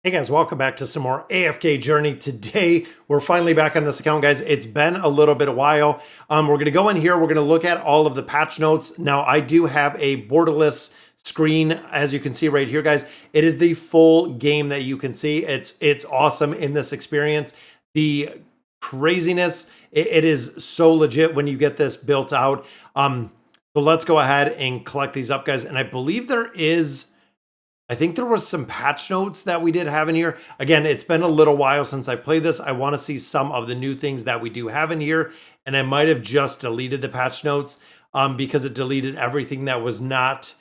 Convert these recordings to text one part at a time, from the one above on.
Hey guys, welcome back to some more AFK Journey. Today, we're finally back on this account, guys. It's been a little bit a while. We're going to go in here. We're going to look at all of the patch notes. Now, I do have a borderless screen, as you can see right here, guys. It is the full game that you can see. It's awesome in this experience. The craziness, it is so legit when you get this built out. So let's go ahead and collect these up, guys. And I believe I think there was some patch notes that we did have in here. Again, it's been a little while since I played this. I want to see some of the new things that we do have in here. And I might have just deleted the patch notes because it deleted everything that was not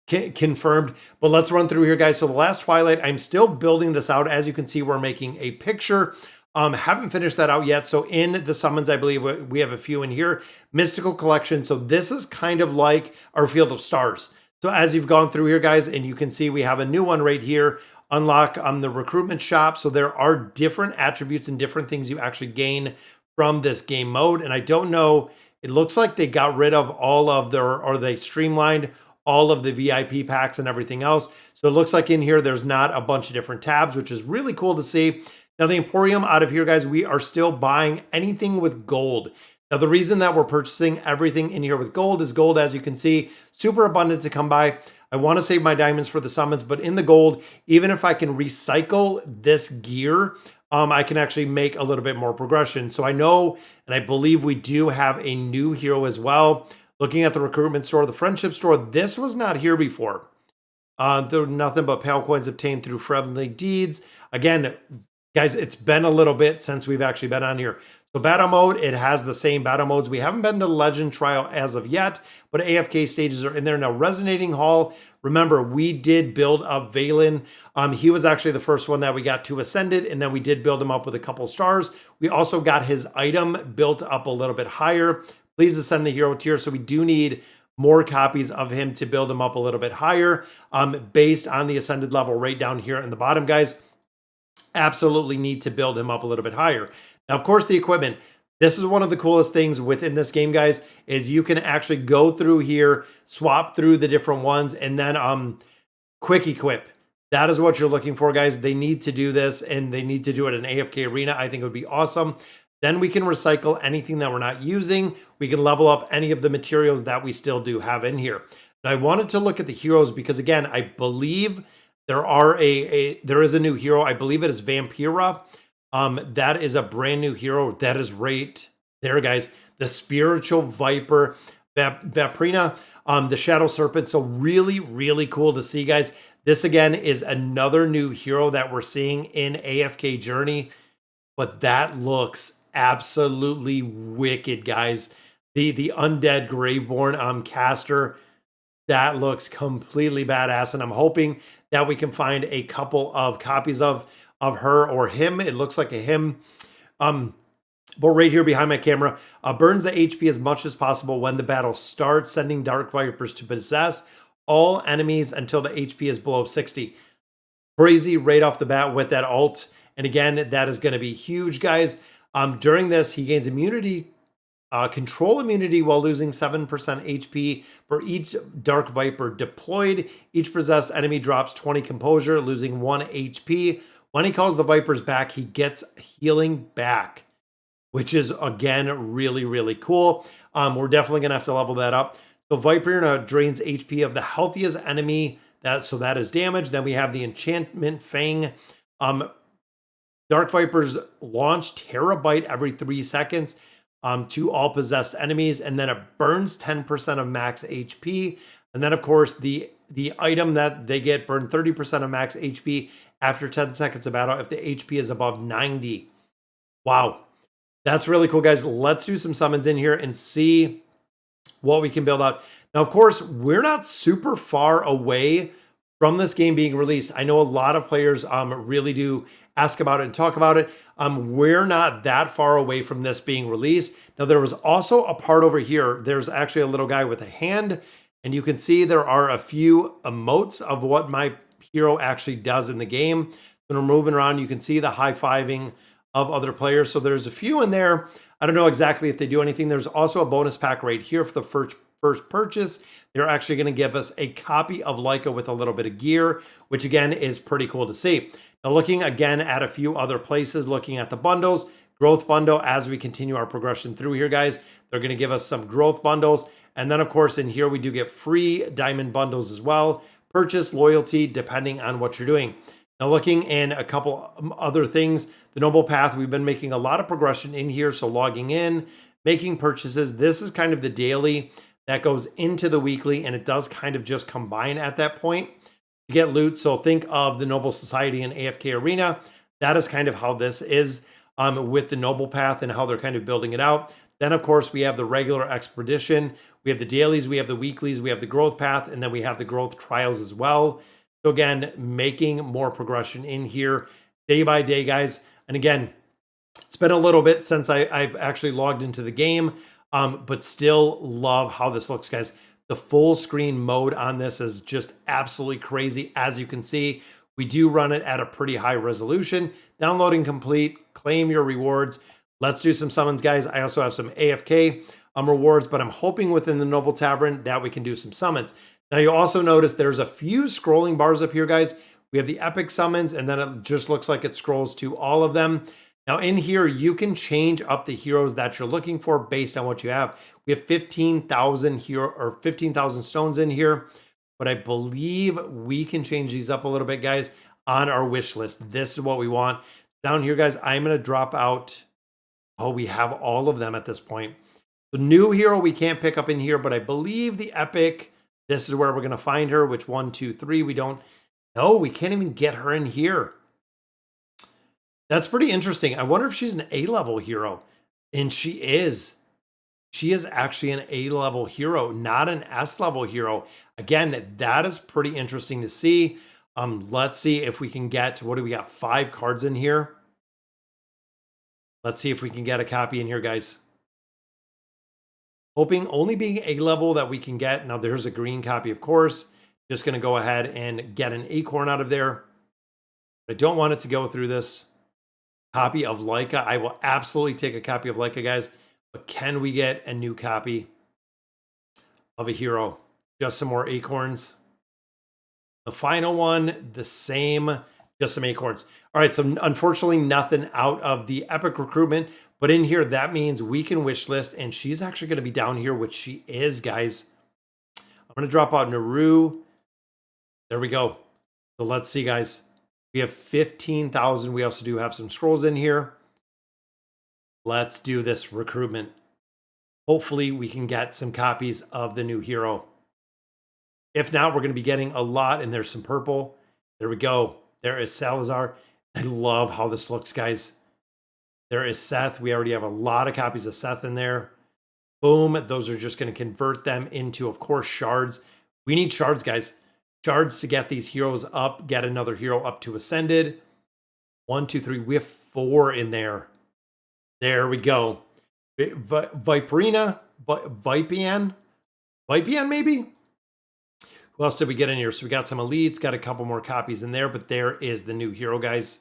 confirmed. But let's run through here, guys. So the last Twilight, I'm still building this out. As you can see, we're making a picture. Haven't finished that out yet. So in the summons, I believe we have a few in here. Mystical Collection. So this is kind of like our Field of Stars. So as you've gone through here, guys, and you can see we have a new one right here, unlock the recruitment shop. So there are different attributes and different things you actually gain from this game mode. And I don't know, it looks like they got rid of all of or they streamlined all of the VIP packs and everything else. So it looks like in here, there's not a bunch of different tabs, which is really cool to see. Now the Emporium out of here, guys, we are still buying anything with gold. Now, the reason that we're purchasing everything in here with gold is gold, as you can see, super abundant to come by. I want to save my diamonds for the summons, but in the gold, even if I can recycle this gear, I can actually make a little bit more progression. So I know, and I believe we do have a new hero as well. Looking at the recruitment store, the friendship store, this was not here before. There were nothing but pale coins obtained through friendly deeds. Again, guys, it's been a little bit since we've actually been on here. So battle mode, it has the same battle modes. We haven't been to Legend Trial as of yet, but AFK stages are in there. Now, Resonating Hall, remember, we did build up Valen. He was actually the first one that we got to Ascended, and then we did build him up with a couple stars. We also got his item built up a little bit higher. Please ascend the hero tier. So we do need more copies of him to build him up a little bit higher based on the Ascended level right down here in the bottom, guys. Absolutely need to build him up a little bit higher. Now, of course, the equipment. This is one of the coolest things within this game, guys, is you can actually go through here, swap through the different ones, and then quick equip. That is what you're looking for, guys. They need to do this, and they need to do it in AFK Arena. I think it would be awesome. Then we can recycle anything that we're not using. We can level up any of the materials that we still do have in here. Now, I wanted to look at the heroes because, again, I believe there is a new hero. I believe it is Vampira. That is a brand new hero. That is right there, guys. The Spiritual Viper, Vaprina, the Shadow Serpent. So really, really cool to see, guys. This, again, is another new hero that we're seeing in AFK Journey. But that looks absolutely wicked, guys. The Undead Graveborn caster. That looks completely badass. And I'm hoping that we can find a couple of copies of her or him. It looks like a him. But right here behind my camera, burns the HP as much as possible when the battle starts, sending Dark Vipers to possess all enemies until the HP is below 60. Crazy right off the bat with that ult. And again, that is going to be huge, guys. During this, he gains immunity, control immunity while losing 7% HP for each Dark Viper deployed. Each possessed enemy drops 20 composure, losing 1 HP. When he calls the Vipers back, he gets healing back, which is, again, really, really cool. We're definitely going to have to level that up. So Viper drains HP of the healthiest enemy. So that is damage. Then we have the Enchantment Fang. Dark Vipers launch Terabyte every 3 seconds to all possessed enemies. And then it burns 10% of max HP. And then, of course, the item that they get burn 30% of max HP after 10 seconds of battle if the HP is above 90. Wow. That's really cool, guys. Let's do some summons in here and see what we can build out. Now, of course, we're not super far away from this game being released. I know a lot of players really do ask about it and talk about it. We're not that far away from this being released. Now, there was also a part over here. There's actually a little guy with a hand. And you can see there are a few emotes of what my hero actually does in the game. When we're moving around, you can see the high-fiving of other players. So there's a few in there. I don't know exactly if they do anything. There's also a bonus pack right here for the first purchase, they're actually going to give us a copy of Leica with a little bit of gear, which again is pretty cool to see. Now looking again at a few other places, looking at the bundles, growth bundle, as we continue our progression through here, guys, they're going to give us some growth bundles. And then of course in here, we do get free diamond bundles as well. Purchase loyalty, depending on what you're doing. Now looking in a couple other things, the Noble Path, we've been making a lot of progression in here. So logging in, making purchases, this is kind of the daily that goes into the weekly, and it does kind of just combine at that point to get loot. So think of the Noble Society and AFK Arena. That is kind of how this is with the Noble Path and how they're kind of building it out. Then of course we have the regular expedition, we have the dailies, we have the weeklies, we have the growth path, and then we have the growth trials as well. So again, making more progression in here day by day, guys. And again, it's been a little bit since I've actually logged into the game, but still love how this looks, guys. The full screen mode on this is just absolutely crazy. As you can see, we do run it at a pretty high resolution. Downloading complete, claim your rewards. Let's do some summons, guys. I also have some AFK rewards, but I'm hoping within the Noble Tavern that we can do some summons. Now you also notice there's a few scrolling bars up here, guys. We have the epic summons, and then it just looks like it scrolls to all of them. Now in here, you can change up the heroes that you're looking for based on what you have. We have 15,000 hero or 15,000 stones in here, but I believe we can change these up a little bit, guys, on our wish list. This is what we want. Down here, guys, I'm going to drop out. Oh, we have all of them at this point. The new hero we can't pick up in here, but I believe the epic, this is where we're going to find her, which 1, 2, 3, we don't know. We can't even get her in here. That's pretty interesting. I wonder if she's an A-level hero. And she is. She is actually an A-level hero, not an S-level hero. Again, that is pretty interesting to see. Let's see if we can get, what do we got? 5 cards in here. Let's see if we can get a copy in here, guys. Hoping only being A-level that we can get. Now there's a green copy, of course. Just going to go ahead and get an acorn out of there. I don't want it to go through this. Copy of Leica. I will absolutely take a copy of Leica, guys. But can we get a new copy of a hero? Just some more acorns. The final one, the same, just some acorns. All right, so unfortunately nothing out of the epic recruitment. But in here, that means we can wish list. And she's actually going to be down here, which she is, guys. I'm going to drop out Naru. There we go. So let's see, guys. We have 15,000. We also do have some scrolls in here. Let's do this recruitment. Hopefully we can get some copies of the new hero. If not, we're going to be getting a lot, and there's some purple. There we go. There is Salazar. I love how this looks, guys. There is Seth. We already have a lot of copies of Seth in there. Boom. Those are just going to convert them into, of course, shards. We need shards, guys. Shards to get these heroes up, get another hero up to Ascended. 1, 2, 3. We have 4 in there. There we go. Viperian? Viperian, maybe? Who else did we get in here? So we got some elites, got a couple more copies in there, but there is the new hero, guys.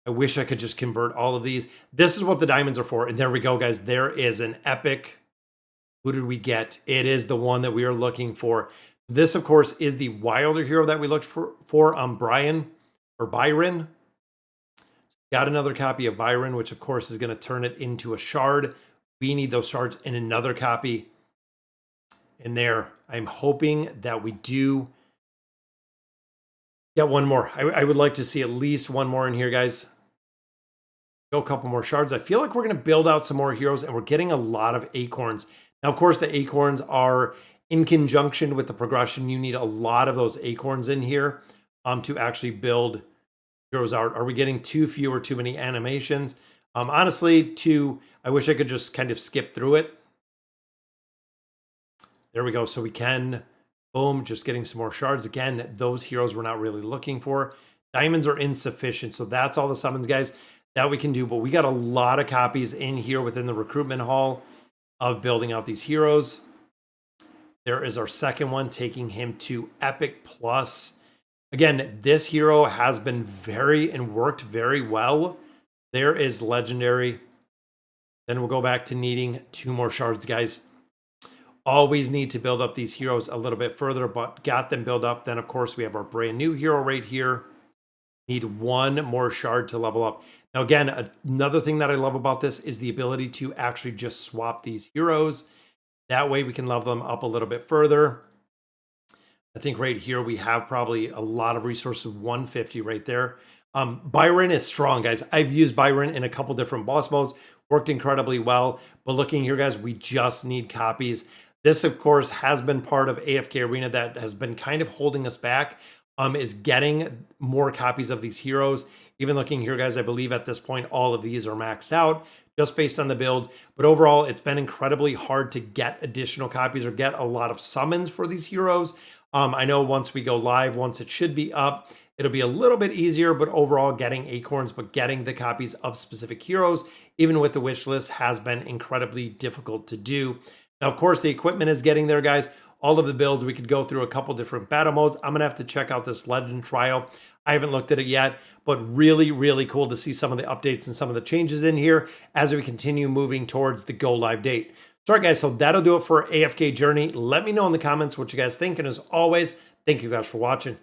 I wish I could just convert all of these. This is what the diamonds are for. And there we go, guys. There is an epic. Who did we get? It is the one that we are looking for. This, of course, is the wilder hero that we looked for Byron. Got another copy of Byron, which, of course, is going to turn it into a shard. We need those shards in another copy in there. I'm hoping that we do get one more. I would like to see at least one more in here, guys. Go a couple more shards. I feel like we're going to build out some more heroes, and we're getting a lot of acorns. Now, of course, the acorns are in conjunction with the progression. You need a lot of those acorns in here to actually build heroes out. Are we getting too few or too many animations? Honestly, I wish I could just kind of skip through it. There we go. So we can, boom, just getting some more shards. Again, those heroes we're not really looking for. Diamonds are insufficient. So that's all the summons, guys, that we can do. But we got a lot of copies in here within the recruitment hall of building out these heroes. There is our second one, taking him to Epic Plus. Again, this hero has been worked very well. There is Legendary. Then we'll go back to needing 2 more shards, guys. Always need to build up these heroes a little bit further, but got them built up. Then, of course, we have our brand new hero right here. Need one more shard to level up. Now, again, another thing that I love about this is the ability to actually just swap these heroes. That way we can level them up a little bit further. I think right here we have probably a lot of resources, 150 right there. Byron is strong, guys. I've used Byron in a couple different boss modes, worked incredibly well. But looking here, guys, we just need copies. This, of course, has been part of AFK Arena that has been kind of holding us back, is getting more copies of these heroes. Even looking here, guys, I believe at this point, all of these are maxed out just based on the build. But overall, it's been incredibly hard to get additional copies or get a lot of summons for these heroes. I know once we go live, once it should be up, it'll be a little bit easier, but overall getting acorns, but getting the copies of specific heroes, even with the wish list, has been incredibly difficult to do. Now, of course, the equipment is getting there, guys. All of the builds, we could go through a couple different battle modes. I'm going to have to check out this Legend trial. I haven't looked at it yet, but really, really cool to see some of the updates and some of the changes in here as we continue moving towards the go live date. So, all right, guys, so that'll do it for AFK Journey. Let me know in the comments what you guys think. And as always, thank you guys for watching.